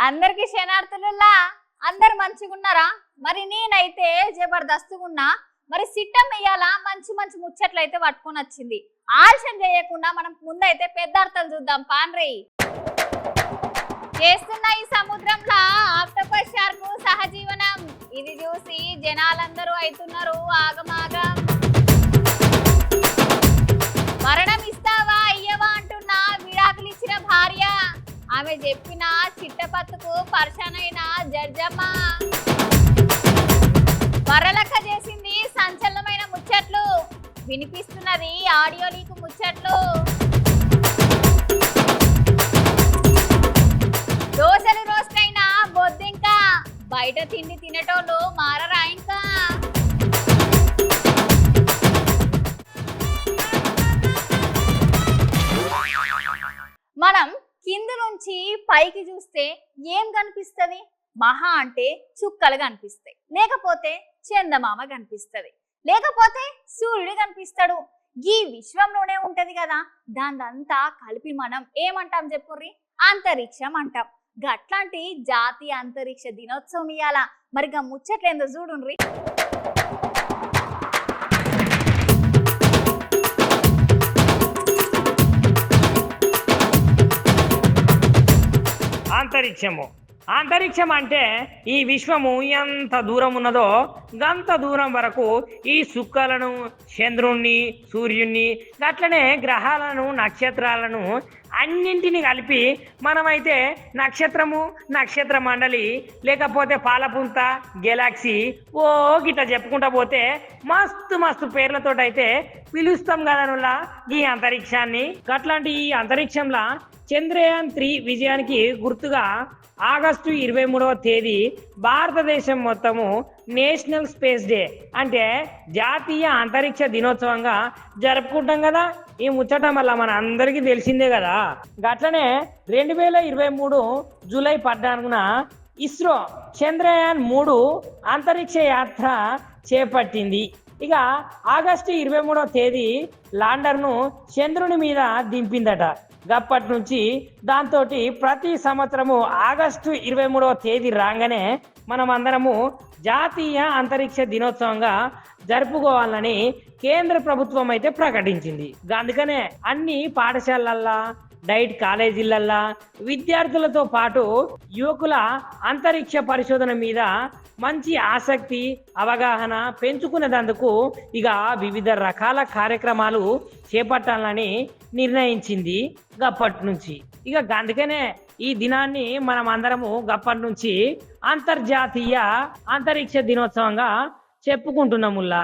అందరికి శనార్థులుల్లా అందరు మంచిగున్నారా? మరి నేనైతే జబర్దస్తుగున్నా. మరి సిట్టం ఇయ్యాల మంచి మంచి ముచ్చట్లయితే పట్టుకొని వచ్చింది. ఆలస్యం చేయకుండా మనం ముందైతే పెద్ద అర్థాలు చూద్దాం పాన్రి. చేస్తున్న ఈ సముద్రంలో ఆక్టోపస్ షార్క్ సహజీవనం ఇది చూసి జనాలందరూ అవుతున్నారు ఆగమాగం. మరణం ఇస్తావా అయ్యవా అంటున్నా విడాకులు ఇచ్చిన భార్య, ఆమె చెప్పిన చిట్టపత్తుకు పర్షనైన జడ్జమ్మ. వరలక్క చేసింది సంచలనమైన ముచ్చట్లు, వినిపిస్తున్నది ఆడియో లీక్ ముచ్చట్లు. దోశలు రోస్టైనా బొద్దింకా, బయట తిండి తినేటోళ్ళు మారరా ఇంకా. మనం కింద నుంచి పైకి చూస్తే ఏం కనిపిస్తుంది? మహా అంటే చుక్కలు కనిపిస్తాయి, లేకపోతే చందమామ కనిపిస్తుంది, లేకపోతే సూర్యుడు కనిపిస్తాడు. ఈ విశ్వంలోనే ఉంటది కదా, దాందంతా కలిపి మనం ఏమంటాం చెప్పుర్రి? అంతరిక్షం అంటాం. గట్లాంటి జాతీయ అంతరిక్ష దినోత్సవం ఇయ్యాల. మరిగా ముచ్చట్లేందో చూడుండ్రి. అంతరిక్షం అంటే ఈ విశ్వము ఎంత దూరం ఉన్నదో గంత దూరం వరకు ఈ సుక్కలను, చంద్రుణ్ణి, సూర్యుణ్ణి, అట్లనే గ్రహాలను, నక్షత్రాలను అన్నింటినీ కలిపి మనమైతే నక్షత్రము, నక్షత్ర మండలి, లేకపోతే పాలపుంత, గెలాక్సీ ఓ గిట్లా చెప్పుకుంటా పోతే మస్తు మస్తు పేర్లతో అయితే పిలుస్తాం కదా ఈ అంతరిక్షాన్ని. అట్లాంటి ఈ అంతరిక్షంలో చంద్రయాన్ 3 విజయానికి గుర్తుగా ఆగస్టు 23వ తేదీ భారతదేశం మొత్తము నేషనల్ స్పేస్ డే అంటే జాతీయ అంతరిక్ష దినోత్సవంగా జరుపుకుంటాం కదా. ఈ ముచ్చట వల్ల మన అందరికీ తెలిసిందే కదా. అట్లనే 2023 జూలై 14న ఇస్రో చంద్రయాన్ 3 అంతరిక్ష యాత్ర చేపట్టింది. ఇక ఆగస్టు 23వ తేదీ ల్యాండర్ను చంద్రుని మీద దింపిందట. గప్పటి నుంచి దాంతో ప్రతి సంవత్సరము ఆగస్టు 23వ తేదీ రాగానే మనం అందరము జాతీయ అంతరిక్ష దినోత్సవంగా జరుపుకోవాలని కేంద్ర ప్రభుత్వం అయితే ప్రకటించింది. అందుకనే అన్ని పాఠశాలల్లో, డైట్ కాలేజీలల్లో విద్యార్థులతో పాటు యువకుల అంతరిక్ష పరిశోధన మీద మంచి ఆసక్తి, అవగాహన పెంచుకునేందుకు ఇక వివిధ రకాల కార్యక్రమాలు చేపట్టాలని నిర్ణయించింది గప్పటి నుంచి. ఇక అందుకనే ఈ దినాన్ని మనం అందరము గప్పటి నుంచి అంతర్జాతీయ అంతరిక్ష దినోత్సవంగా చెప్పుకుంటున్నాముల్లా.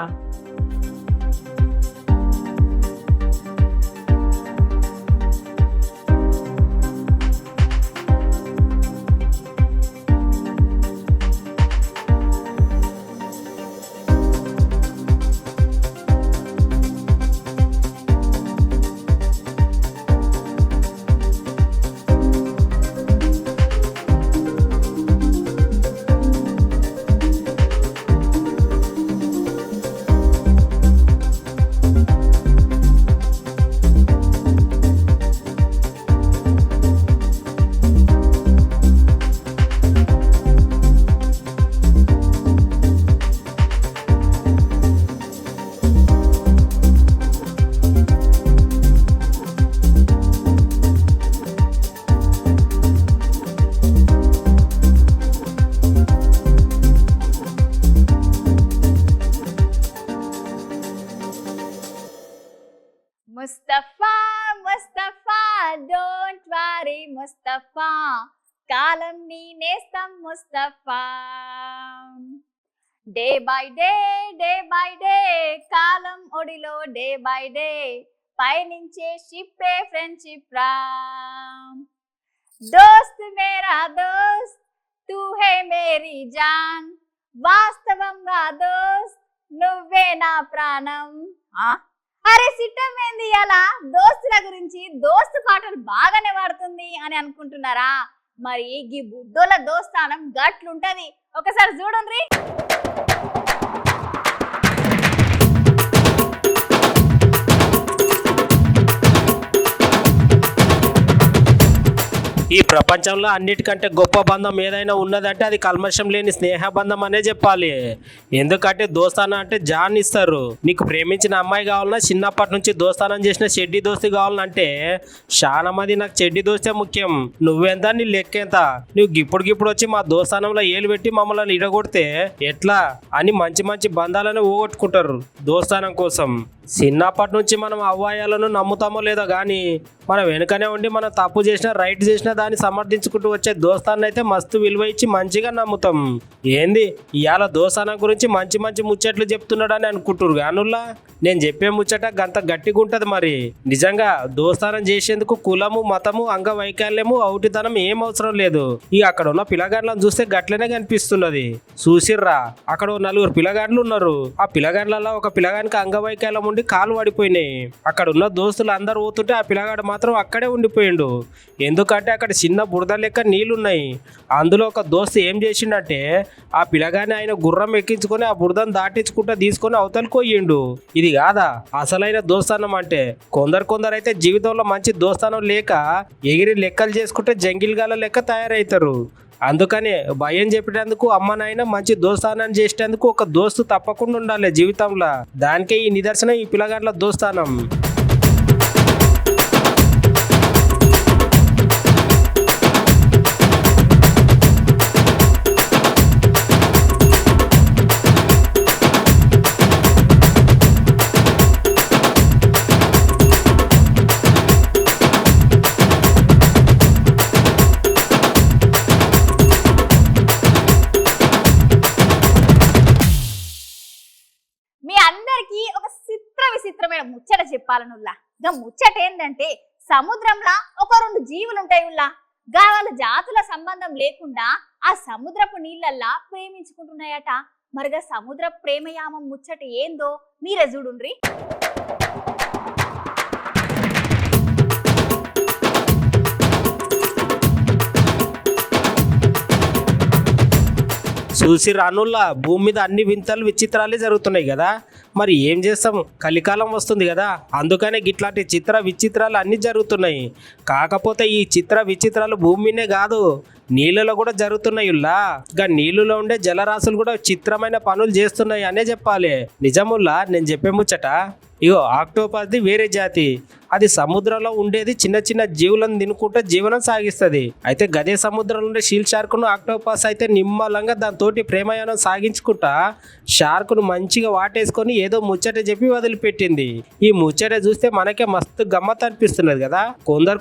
ముస్తఫా ముస్తఫా డోంట్ వరీ ముస్తఫా, కాలం నీ నేస్తం ముస్తఫా. డే బై డే కాలం ఒడిలో డే బై డే పయనించే షిప్పే ఫ్రెండ్షిప్ రా. దోస్త్ మేరా దోస్త్ తూ హే మేరీ జాన్, వాస్తవంగా దోస్త్ నువ్వే నా ప్రాణం. అరే సిట్టం ఏంది అలా దోస్తుల గురించి దోస్తు పాటలు బాగానే వాడుతుంది అని అనుకుంటున్నారా? మరి ఈ బుడ్డోల దోస్తానం గట్లుంటది, ఒకసారి చూడండి. ఈ ప్రపంచంలో అన్నిటికంటే గొప్ప బంధం ఏదైనా ఉన్నదంటే అది కల్మషం లేని స్నేహ బంధం అనే చెప్పాలి. ఎందుకంటే దోస్తానా అంటే జాన్ ఇస్తారు. నీకు ప్రేమించిన అమ్మాయి కావాలన్నా, చిన్నప్పటి నుంచి దోస్తానం చేసిన చెడ్డి దోస్తి కావాలంటే చాలా మంది నాకు చెడ్డి దోస్తే ముఖ్యం. నువ్వెంత, నీ లెక్కెంత, నువ్వు గిప్పుడు వచ్చి మా దోస్తానంలో ఏలు పెట్టి మమ్మల్ని ఇడగొడితే ఎట్లా అని మంచి మంచి బంధాలను పోగొట్టుకుంటారు దోస్తానం కోసం. చిన్నప్పటి నుంచి మనం అవ్వాయాలను నమ్ముతామో లేదో కానీ మనం వెనుకనే ఉండి మనం తప్పు చేసినా రైట్ చేసినా దాన్ని సమర్థించుకుంటూ వచ్చే దోస్తాన్ని అయితే మస్తు విలువ ఇచ్చి మంచిగా నమ్ముతాం. ఏంది ఇవాళ దోస్తానం గురించి మంచి మంచి ముచ్చట్లు చెప్తున్నాడని అనుకుంటురు గానుల్లా. నేను చెప్పే ముచ్చట గంత గట్టిగా ఉంటది. మరి నిజంగా దోస్తానం చేసేందుకు కులము, మతము, అంగవైకల్యము, ఔటితనం ఏం అవసరం లేదు. ఇక అక్కడ ఉన్న పిల్లగాండ్లను చూస్తే గట్లనే కనిపిస్తున్నది. చూసిర్రా, అక్కడ 4 పిల్లగాండ్లు ఉన్నారు. ఆ పిల్లగాండ్లలో ఒక పిల్లగానికి అంగవైకల్యం ఉండి కాలు పడిపోయినాయి. అక్కడ ఉన్న దోస్తులు అందరు పోతుంటే ఆ పిల్లగాడు మాత్రం అక్కడే ఉండిపోయిండు. ఎందుకంటే అక్కడ చిన్న బురద లెక్క నీళ్లున్నాయి. అందులో ఒక దోస్తు ఏం చేసిండంటే ఆ పిల్లగాని ఆయన గుర్రం ఎక్కించుకొని ఆ బురదను దాటించుకుంటా తీసుకొని అవతలకు పోయిండు. ఇది కాదా అసలైన దోస్తానం అంటే? కొందరైతే జీవితంలో మంచి దోస్తానం లేక ఎగిరి లెక్కలు చేసుకుంటే జంగిల్ గాల లెక్క తయారవుతారు. అందుకనే భయం చెప్పేటందుకు అమ్మ నాయన మంచి దోస్తానం చేసేందుకు ఒక దోస్తు తప్పకుండా ఉండాలి జీవితంలో. దానికే ఈ నిదర్శనం ఈ పిల్లగాండ్ల దోస్తానం. మీ అందరికి ఒక విచిత్రమైన ముచ్చట చెప్పాలనుల్లా. గా ముచ్చట ఏంటంటే సముద్రంలో ఒక 2 జీవులు ఉంటాయి ఉల్లా. గా వాళ్ళ జాతుల సంబంధం లేకుండా ఆ సముద్రపు నీళ్ళల్లా ప్రేమించుకుంటున్నాయట. మరిగా సముద్ర ప్రేమయామం ముచ్చట ఏందో మీరే చూడుండ్రి. చూసి రానుల్లా భూమి మీద అన్ని వింతలు విచిత్రాలే జరుగుతున్నాయి కదా. మరి ఏం చేస్తాం, కలికాలం వస్తుంది కదా. అందుకనే గిట్లాంటి విచిత్రాలు అన్నీ జరుగుతున్నాయి. కాకపోతే ఈ విచిత్రాలు భూమి మీదే కాదు, నీళ్ళలో కూడా జరుగుతున్నాయి. గా నీళ్ళలో ఉండే జలరాశులు కూడా చిత్రమైన పనులు చేస్తున్నాయి అనే చెప్పాలి. నిజముల్లా నేను చెప్పే ముచ్చట, ఇగో ఆక్టోపస్ది వేరే జాతి. అది సముద్రంలో ఉండేది చిన్న చిన్న జీవులను తినుకుంటూ జీవనం సాగిస్తుంది. అయితే గదే సముద్రంలో ఉండే షీల్ షార్కును ఆక్టోపస్ అయితే నిమ్మలంగా దాంతోటి ప్రేమయానం సాగించుకుంటా షార్కును మంచిగా వాటేసుకొని ఏదో ముచ్చట చెప్పి వదిలిపెట్టింది. ఈ ముచ్చట చూస్తే మనకే మస్తు గమ్మత్ అనిపిస్తున్నది కదా.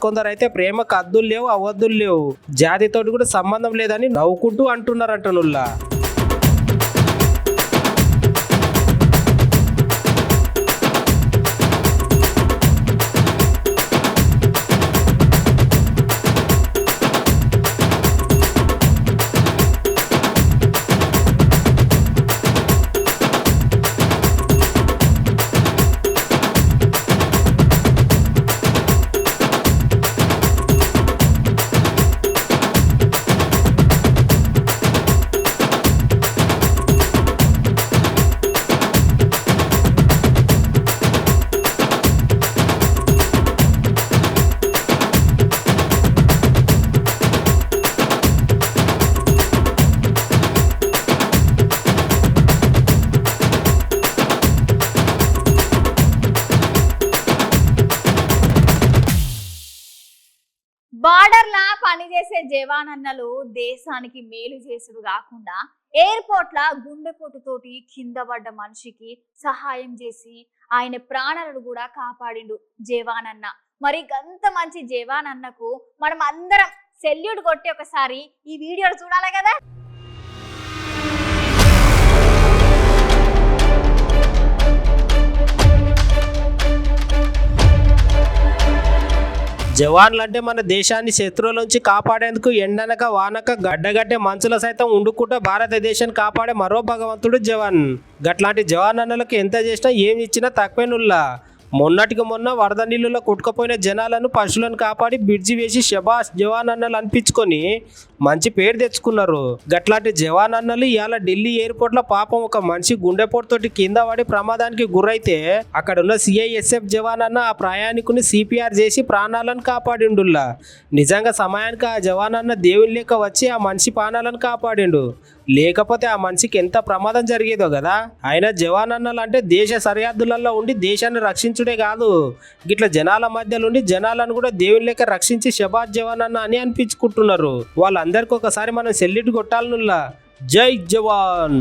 కొందరు అయితే ప్రేమకు అద్దులు లేవు, అవద్దులు లేవు, జాతితోటి కూడా సంబంధం లేదని నవ్వుకుంటూ అంటున్నారంటనుల్లా. బార్డర్లా పనిచేసే జవానన్నలు దేశానికి మేలు చేసుడు కాకుండా ఎయిర్పోర్ట్ల గుండెపోటుతోటి కింద పడ్డ మనిషికి సహాయం చేసి ఆయన ప్రాణాలను కూడా కాపాడిండు జవానన్న. మరి గంత మంచి జవానన్నకు మనం అందరం సెల్యూట్ కొట్టి ఒకసారి ఈ వీడియోలు చూడాలి కదా. జవాన్లు అంటే మన దేశాన్ని శత్రువుల నుంచి కాపాడేందుకు ఎండనక వానక గడ్డగట్టే మంచుల సైతం ఉండుకుంటూ భారతదేశాన్ని కాపాడే మరో భగవంతుడు జవాన్. గట్లాంటి జవాన్ అన్నలకు ఎంత చేసినా ఏమి ఇచ్చినా తక్కువేనుల్లా. మొన్నటికి మొన్న వరద నీళ్ళలో కొట్టుకుపోయిన జనాలను పశువులను కాపాడి బ్రిడ్జి వేసి శబాష్ జవాన్ అన్నలు అనిపించుకొని మంచి పేరు తెచ్చుకున్నారు. గట్లాంటి జవాన్ అన్నలు ఇవాళ ఢిల్లీ ఎయిర్పోర్ట్ లో పాపం ఒక మనిషి గుండెపోటుతోటి కింద పడి ప్రమాదానికి గురైతే అక్కడ ఉన్న సిఐఎస్ఎఫ్ జవాన్ అన్న ఆ ప్రయాణికుని సిపిఆర్ చేసి ప్రాణాలను కాపాడిండుల్లా. నిజంగా సమయానికి ఆ జవాన్ అన్న దేవుని లేక వచ్చి ఆ మనిషి ప్రాణాలను కాపాడిండు. లేకపోతే ఆ మనిషికి ఎంత ప్రమాదం జరిగేదో కదా. అయినా జవాన్ అన్నలు అంటే దేశ సరిహద్దులలో ఉండి దేశాన్ని రక్షించుడే కాదు, గిట్ల జనాల మధ్యలో ఉండి జనాలను కూడా దేవుని లెక్క రక్షించి శబాష్ జవాన్ అన్న అని అనిపించుకుంటున్నారు. వాళ్ళందరికీ ఒకసారి మనం సెల్యూట్ కొట్టాలనుల్లా. జై జవాన్.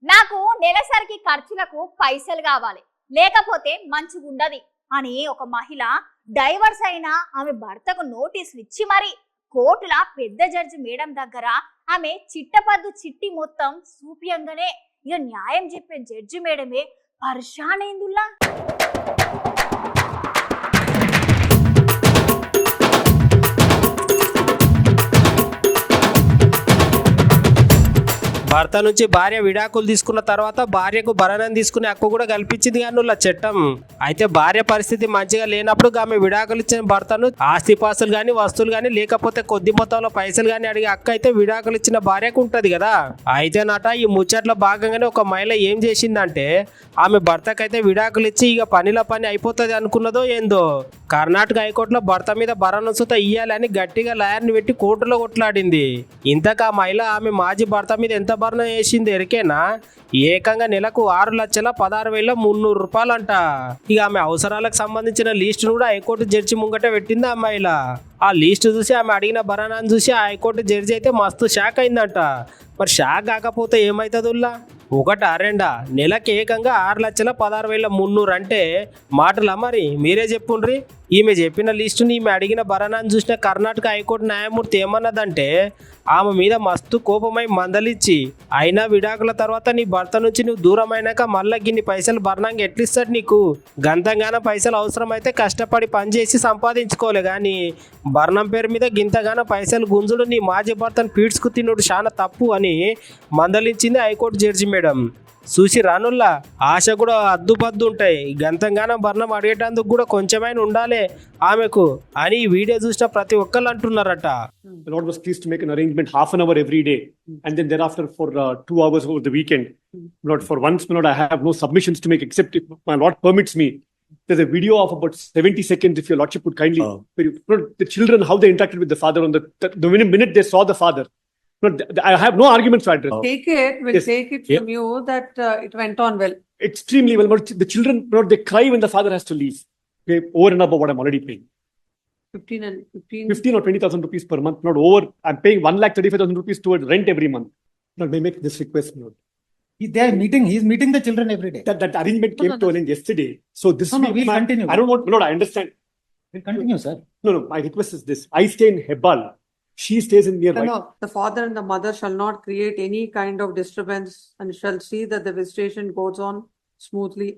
నాకు నెలసరికి ఖర్చులకు పైసలు కావాలి, లేకపోతే మంచిగుండది అని ఒక మహిళ డైవర్స్ అయినా ఆమె భర్తకు నోటీసులు ఇచ్చి మరి కోర్టుల పెద్ద జడ్జి మేడం దగ్గర ఆమె చిట్టపద్దు చిట్టి మొత్తం సూప్యంగానే ఇక న్యాయం చెప్పే జడ్జి మేడమే పరిశాన్ అయిందుల్లా. భర్త నుంచి భార్య విడాకులు తీసుకున్న తర్వాత భార్యకు భరణం తీసుకునే హక్కు కూడా కల్పించింది కానీ చట్టం. అయితే భార్య పరిస్థితి మంచిగా లేనప్పుడు ఆమె విడాకులు ఇచ్చిన భర్తను ఆస్తిపాస్తులు కానీ వస్తువులు కానీ లేకపోతే కొద్ది మొత్తంలో పైసలు కానీ అడిగే హక్కు అయితే విడాకులు ఇచ్చిన భార్యకు ఉంటది కదా. అయితే నట ఈ ముచ్చట్లో భాగంగానే ఒక మహిళ ఏం చేసిందంటే ఆమె భర్తకైతే విడాకులు ఇచ్చి ఇక పనిలో పని అయిపోతుంది అనుకున్నదో ఏందో కర్ణాటక హైకోర్టులో భర్త మీద భరణం సుత ఇయ్యాలని గట్టిగా లాయర్ని పెట్టి కోర్టులో కొట్లాడింది. ఇంతకా మహిళ ఆమె మాజీ భర్త మీద ఎంత భరణం వేసింది ఎరికేనా? ఏకంగా నెలకు 6,16,300 రూపాయలంట. ఇక ఆమె అవసరాలకు సంబంధించిన లిస్టును కూడా హైకోర్టు జడ్జి ముంగట పెట్టింది ఆ మహిళ. ఆ లిస్టు చూసి ఆమె అడిగిన భరణాన్ని చూసి ఆ హైకోర్టు జడ్జి అయితే మస్తు షాక్ అయిందంట. మరి షాక్ కాకపోతే ఏమవుతుందిలా? ఒకటా రెండా? నెలకి ఏకంగా 6,16,300 అంటే మాటలా? మరి మీరే చెప్పుండ్రి. ఈమె చెప్పిన లిస్టుని ఈమె అడిగిన భరణాన్ని చూసిన కర్ణాటక హైకోర్టు న్యాయమూర్తి ఏమన్నదంటే ఆమె మీద మస్తు కోపమై మందలిచ్చి అయినా విడాకుల తర్వాత నీ భర్త నుంచి నువ్వు దూరం అయినాక మళ్ళీ గిన్ని పైసలు భరణంగా ఎట్లిస్తాడు నీకు? గంతగానో పైసలు అవసరమైతే కష్టపడి పనిచేసి సంపాదించుకోలే కానీ భరణం పేరు మీద గింతగానో పైసలు గుంజుడు నీ మాజీ భర్తను పీడ్చుకు తినుడు చాలా తప్పు అని మందలించింది హైకోర్టు జడ్జి మేడం. చూసి రానుల్లా ఆశ కూడా అద్దుపద్దు ఉంటాయి. గంతంగానం భరణం అడిగేటందుకు కూడా కొంచెమైనా ఉండాలి ఆమెకు అని ఈ వీడియో చూసిన ప్రతి ఒక్కళ్ళు అంటున్నారట. The Lord was pleased to make an arrangement half an hour every day, and then thereafter for 2 hours over the weekend. Lord, for once, Lord, I have no submissions to make except if my Lord permits me. There's a video of about 70 seconds, if your Lordship would kindly. Lord, the children, how they interacted with the father on the minute they saw the father. Lord, I have no arguments to address. Take it, we'll Yes. take it from you that it went on well. Extremely well, but the children, Lord, they cry when the father has to leave. Okay, over and above what I'm already paying. 15 or 20,000 rupees per month, not over. I'm paying 1,35,000 rupees towards rent every month. Lord, may I make this request, Lord? They are meeting. He's meeting the children every day. That arrangement came to an end yesterday. So this No, week, we'll continue. I don't want, Lord, I understand. We'll continue, sir. No, my request is this. I stay in Hebbal. She stays in nearby. No, the father and the mother shall not create any kind of disturbance and shall see that the visitation goes on smoothly.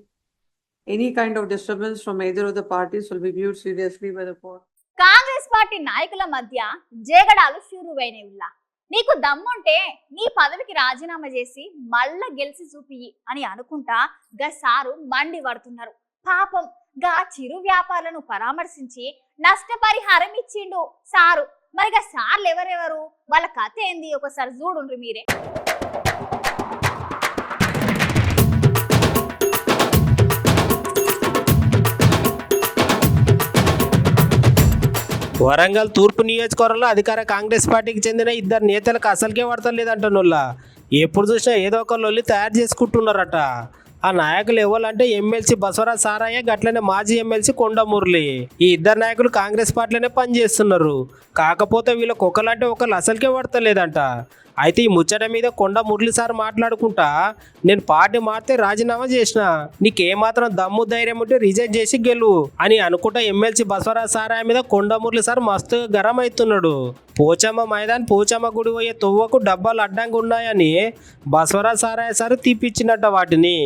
Any kind of disturbance from either of the parties will be viewed seriously by the court. Congress party నాయకుల మధ్య జేగడాలు షురువైనవిలా. నీకు దమ్ముంటే నీ పదవికి రాజీనామా చేసి మళ్ళా గెలిచి చూపి అని అనుకుంటా గా సారు మండి పడుతున్నారు. పాపం గా చిరు వ్యాపారులను పరామర్శించి నష్టపరిహారం ఇచ్చిండు సారు. మరిగా సార్లు ఎవరెవరు, వాళ్ళ కథ ఏంది ఒకసారి చూడుండ్రి మీరే. వరంగల్ తూర్పు నియోజకవర్గంలో అధికార కాంగ్రెస్ పార్టీకి చెందిన ఇద్దరు నేతలకు అసలుకే పడతలేదంటనుల్లా. ఎప్పుడు చూసినా ఏదో ఒక లొల్లి తయారు చేసుకుంటున్నారట. ఆ నాయకులు ఎవరంటే ఎమ్మెల్సీ బసవరాజ్ సారయ్య, గట్లనే మాజీ ఎమ్మెల్సీ కొండ మురళి. ఈ ఇద్దరు నాయకులు కాంగ్రెస్ పార్టీలోనే పనిచేస్తున్నారు. కాకపోతే వీళ్ళకి ఒకరంటే ఒకళ్ళు అసలుకే పడతలేదంట. అయితే ఈ ముచ్చట మీద కొండ మురళి సార్ మాట్లాడుకుంటా, నేను పార్టీ మారితే రాజీనామా చేసిన, నీకేమాత్రం దమ్ము ధైర్యం ఉంటే రిజైన్ చేసి గెలువు అని అనుకుంటా ఎమ్మెల్సీ బసవరాజ్ సారాయ మీద కొండ మురళి సార్ మస్తుగా గరం అవుతున్నాడు. పోచమ్మ మైదాన్ పోచమ్మ గుడి పోయే తొవ్వకు డబ్బాలు అడ్డంగా ఉన్నాయని బసవరాజ్ సారాయ సార్ తీపిచ్చినట్ట వాటిని.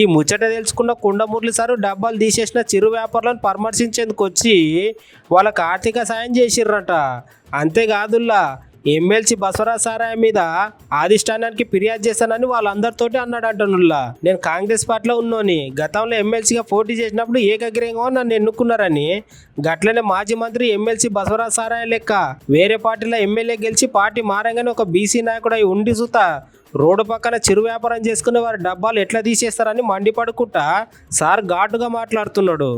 ఈ ముచ్చట తెలుసుకున్న కొండ మురళి సారు డబ్బాలు తీసేసిన చిరు వ్యాపారులను పరామర్శించేందుకు వచ్చి వాళ్ళకి ఆర్థిక సాయం చేసిర్రట. అంతేకాదుల్లా ఎమ్మెల్సీ బసవరాజ్ సారాయ మీద అధిష్టానానికి ఫిర్యాదు చేస్తానని వాళ్ళందరితోటి అన్నాడంటనుల్లా. నేను కాంగ్రెస్ పార్టీలో ఉన్నోని, గతంలో ఎమ్మెల్సీగా పోటీ చేసినప్పుడు ఏకగ్రీవంగా నన్ను ఎన్నుకున్నారని, గట్లనే మాజీ మంత్రి ఎమ్మెల్సీ బసవరాజ్ సారాయ లెక్క వేరే పార్టీలో ఎమ్మెల్యే గెలిచి పార్టీ మారంగానే ఒక బీసీ నాయకుడు అయి ఉండి సుతా రోడ్డు పక్కన చిరు వ్యాపారం చేసుకునే వారి డబ్బాలు ఎట్లా తీసేస్తారని మండిపడుకుంటా సార్ ఘాటుగా మాట్లాడుతున్నాడు.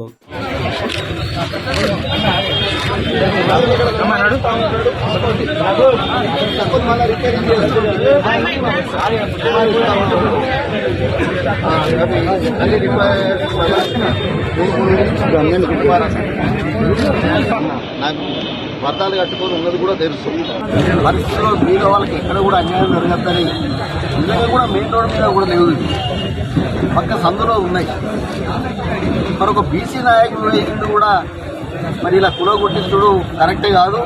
నాకు వర్తాలు కట్టుకొని ఉన్నది కూడా తెలుసు. పరిస్థితుల్లో మీద వాళ్ళకి ఎక్కడ కూడా అన్యాయం జరగద్దని నిజంగా కూడా మెయిన్ రోడ్ మీద కూడా లేవు, పక్క సందులో ఉన్నాయి. మరొక బీసీ నాయకులు వేసిండు కూడా మరి ఇలా కులగొట్టించుడు కరెక్టే కాదు.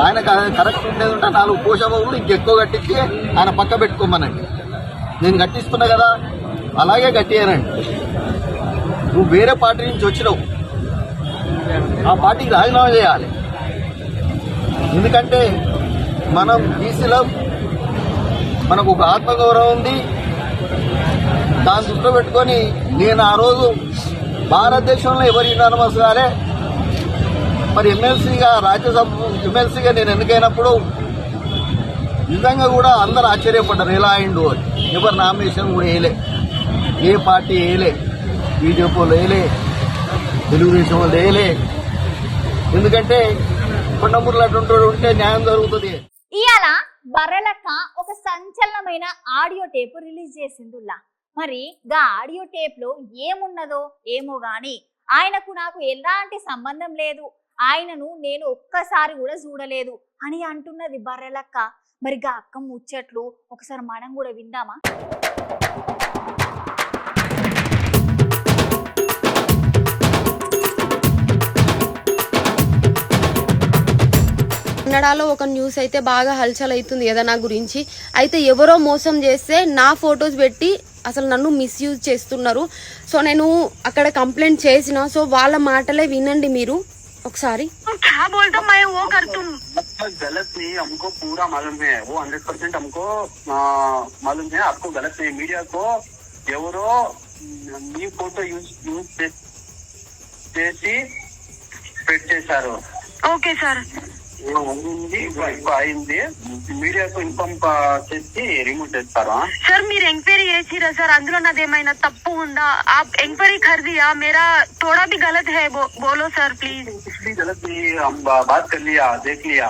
ఆయన కరెక్ట్ ఉండేది ఉంటే 4 పోషకులు ఇంకెక్కువ కట్టించి ఆయన పక్క పెట్టుకోమనండి. నేను కట్టిస్తున్నా కదా, అలాగే కట్టియానండి. నువ్వు వేరే పార్టీ నుంచి వచ్చినావు, ఆ పార్టీకి రాజీనామా చేయాలి. ఎందుకంటే మనం బీసీలో మనకు ఒక ఆత్మగౌరవం ఉంది. దాన్ని దృష్టిలో పెట్టుకొని నేను ఆ రోజు భారతదేశంలో ఎవరు యునానిమస్ కాలే, మరి ఎమ్మెల్సీగా రాజ్యసభ ఎమ్మెల్సీగా నేను ఎన్నికైనప్పుడు నిజంగా కూడా అందరూ ఆశ్చర్యపడ్డారు, ఎలా అయిండు అని. ఎవరు నామినేషన్ కూడా వేయలే, ఏ పార్టీ వేయలే, బీజేపీ వాళ్ళు వేయలే, తెలుగుదేశం వాళ్ళు వేయలే. ఎందుకంటే కొండమూరులు అటువంటి ఉంటే న్యాయం జరుగుతుంది. ఇయాల బర్రెలక్క ఒక సంచలనమైన ఆడియో టేప్ రిలీజ్ చేసిందుల్లా. మరి గా ఆడియో టేప్ లో ఏమున్నదో ఏమో గాని ఆయనకు నాకు ఎలాంటి సంబంధం లేదు, ఆయనను నేను ఒక్కసారి కూడా చూడలేదు అని అంటున్నది బర్రెలక్క. మరి గా అక్క ముచ్చట్లు ఒకసారి మనం కూడా విందామా? కన్నడలో ఒక న్యూస్ అయితే బాగా హల్చల్ అవుతుంది కదా నా గురించి. అయితే ఎవరో మోసం చేస్తే నా ఫొటోస్ పెట్టి అసలు నన్ను మిస్యూజ్ చేస్తున్నారు. సో నేను అక్కడ కంప్లైంట్ చేసిన, సో వాళ్ళ మాటలే వినండి మీరు ఒకసారి. गलत नहीं, हमको पूरा मालूम है, वो 100% हमको मालूम है. आपको गलत नहीं, मीडिया को ఎవరో మీ ఫోటో యూజ్ చేసి పెట్టేశారు. ఓకే సార్, అయింది, మీడియాకు ఇన్ఫార్మ్ చేసి రిమూవ్ చేస్తారు. సార్ మీరు ఎంక్వైరీ చేసిరా సార్? అందులో నాదేమైనా తప్పు ఉందా? आप ఎంక్వైరీ कर दिया, मेरा थोड़ा भी गलत है बोलो सर प्लीज. गलत नहीं, हम बात कर लिया, देख लिया.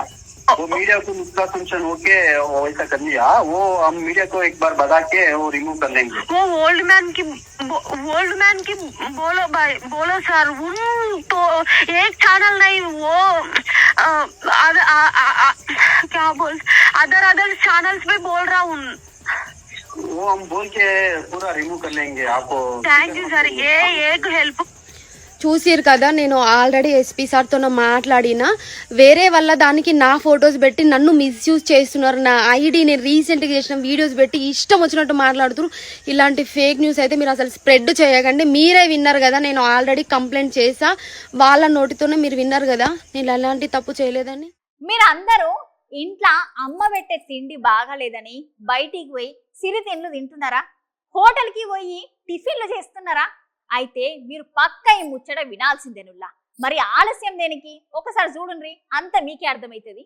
वो मीडिया को नुकसान फंक्शन होके वैसा कर लिया. वो हम मीडिया को एक बार बता के वो रिमूव कर लेंगे. वो ओल्ड मैन की बोलो भाई, बोलो सर. उन तो एक चैनल नहीं, वो क्या बोल अदर चैनल्स पे बोल रहा हूँ. वो हम बोल के पूरा रिमूव कर लेंगे आपको. Thank you sir. ये एक हेल्प చూసిరు కదా, నేను ఆల్రెడీ ఎస్పీ సార్తో మాట్లాడిన, వేరే వల్ల దానికి నా ఫొటోస్ పెట్టి నన్ను మిస్యూజ్ చేస్తున్నారు. నా ఐడి నేను రీసెంట్గా చేసిన వీడియోస్ పెట్టి ఇష్టం వచ్చినట్టు మాట్లాడుతున్నారు. ఇలాంటి ఫేక్ న్యూస్ అయితే మీరు అసలు స్ప్రెడ్ చేయకండి. మీరే విన్నారు కదా, నేను ఆల్రెడీ కంప్లైంట్ చేసా, వాళ్ళ నోటితోనే మీరు విన్నారు కదా నేను ఎలాంటి తప్పు చేయలేదని. మీరందరూ ఇంట్లో అమ్మ పెట్టే తిండి బాగాలేదని బయటికి పోయి సిరి తిండ్లు తింటున్నారా? హోటల్కి పోయి టిఫిన్లు చేస్తున్నారా? అయితే మీరు పక్క ఈ ముచ్చట వినాల్సిందేనుల్లా. మరి ఆలస్యం దేనికి? ఒకసారి చూడండి, అంత మీకే అర్థమవుతుంది.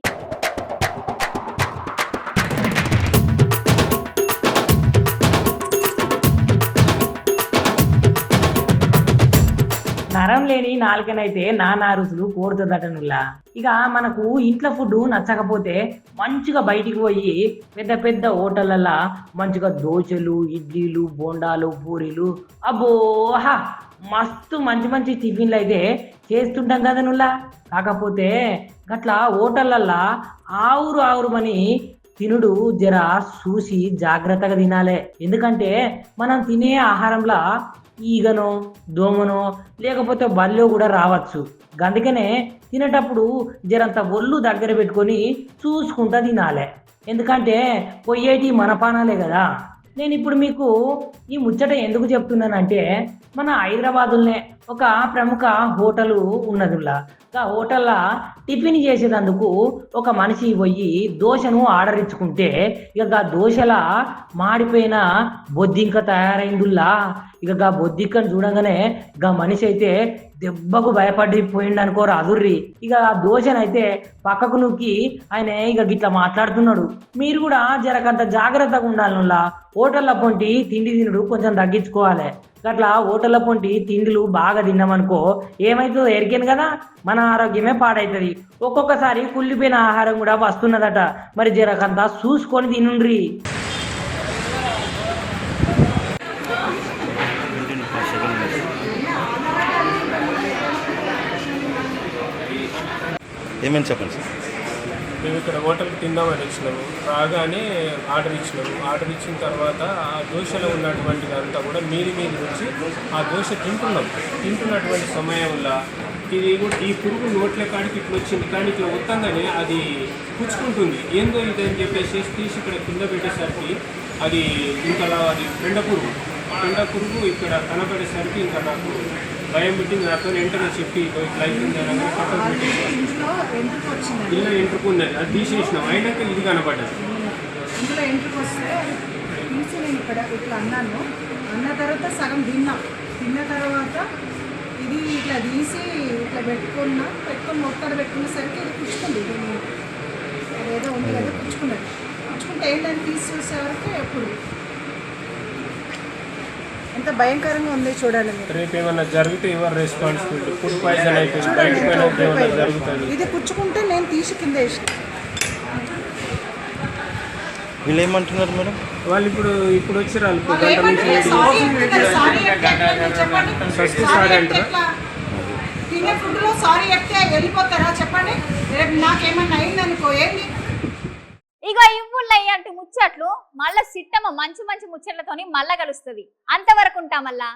నరం లేని నాలుకనైతే నానా రుచులు కోరుతుందట నుల్లా. ఇక మనకు ఇంట్లో ఫుడ్ నచ్చకపోతే మంచిగా బయటికి పోయి పెద్ద పెద్ద హోటళ్ళల్లో మంచిగా దోశలు, ఇడ్లీలు, బోండాలు, పూరీలు, అబ్బోహా మస్తు మంచి మంచి టిఫిన్లు అయితే చేస్తుంటాం కదా నుల్లా. కాకపోతే గట్లా హోటళ్ళల్లో ఆవురుమని తినుడు జర చూసి జాగ్రత్తగా తినాలే. ఎందుకంటే మనం తినే ఆహారంలో ఈగనో దోమనో లేకపోతే బల్లో కూడా రావచ్చు. అందుకనే తినేటప్పుడు జరంత ఒళ్ళు దగ్గర పెట్టుకొని చూసుకుంటా తినాలే. ఎందుకంటే పొయ్యేటి మన పానాలే కదా. నేను ఇప్పుడు మీకు ఈ ముచ్చట ఎందుకు చెప్తున్నానంటే మన హైదరాబాదులోనే ఒక ప్రముఖ హోటలు ఉన్నదిలా. ఆ హోటల్లో టిఫిన్ చేసేటందుకు ఒక మనిషి పోయి దోశను ఆర్డర్ ఇచ్చుకుంటే ఇక ఆ దోశల మాడిపోయిన బొద్దింక తయారైందుల్లా. ఇక గా బొద్దింకను చూడంగానే గా మనిషి అయితే దెబ్బకు భయపడిపోయిండు అనుకోరు అదుర్రి. ఇక ఆ దోశనైతే పక్కకు నూకి ఆయన ఇక గిట్లా మాట్లాడుతున్నాడు. మీరు కూడా జరకంత జాగ్రత్తగా ఉండాలనులా. హోటళ్ళ పొంటి తిండి తినుడు కొంచెం తగ్గించుకోవాలి. అట్లా హోటళ్ళ పొంటి తిండిలు బాగా తిన్నామనుకో ఏమైతుందో ఎరికాను కదా, మన ఆరోగ్యమే పాడైతుంది. ఒక్కొక్కసారి కుళ్ళిపోయిన ఆహారం కూడా వస్తున్నదట. మరి జరకంతా చూసుకొని తినుండ్రి. ఏమని చెప్పండి సార్? మేము ఇక్కడ హోటల్కి తిందామని వచ్చినాము. రాగానే ఆర్డర్ ఇచ్చినాము. ఆర్డర్ ఇచ్చిన తర్వాత ఆ దోశలో ఉన్నటువంటిది అంతా కూడా మీది నుంచి ఆ దోశ తింటున్నటువంటి సమయంలో ఇది కూడా ఈ పురుగు నోట్ల కాడికి ఇట్లా వచ్చింది. కానీ ఇట్లా వస్తుందని అది పుచ్చుకుంటుంది. ఏందో ఇదని చెప్పేసి తీసి ఇక్కడ కింద పెట్టేసరికి అది ఇంతలా అది పెండ పురుగు ఇక్కడ కనబడేసరికి ఇంకా నాకు భయం పెట్టింది. నాతో వెంటనే చెప్పి ఇట్లా అయిపోయిందని పక్కన పెట్టేసాను. ఇలా ఎంట్రుకున్నది అది తీసేసినాం. అయినాక ఇది కనబడ్డది. ఇందులో ఎంట్రుకు వస్తే తీసి నేను ఇక్కడ ఇట్లా అన్న తర్వాత సగం తిన్న తర్వాత ఇది ఇట్లా తీసి ఇట్లా పెట్టుకొని మొక్కలు పెట్టుకునేసరికి ఇది పుచ్చుకుంది. అదేదో ఉంది కదా పుచ్చుకుంటే ఏంటని తీసి చూసేవరకు ఎప్పుడు ఎంత భయంకరంగా ఉంది చూడాలి. రేపు ఏమన్నా జరిగితే ఎవరు రెస్పాన్సిబిలిటీ? ఫుడ్ పాయిజన్ అయిపోయింది, బయటకు ఏమన్నా జరుగుతుంది. ఇది పుచ్చుకుంటే నేను తీసి కింద వేసిన. వీళ్ళు ఏమంటున్నారు మేడం? వాళ్ళు ఇప్పుడు వచ్చి వాళ్ళు గంట నుంచి తినే ఫుడ్లో సారీ చెప్తే వెళ్ళిపోతారా చెప్పండి? రేపు నాకేమన్నా అయిందనుకో ఏంటి? ఇగో ఇవ్వుళ్ళయ్య అంటూ ముచ్చట్లు మళ్ళా సిట్టమ్మ మంచి మంచి ముచ్చట్లతోని మళ్ళా కలుస్తుంది. అంతవరకు ఉంటా మళ్ళా.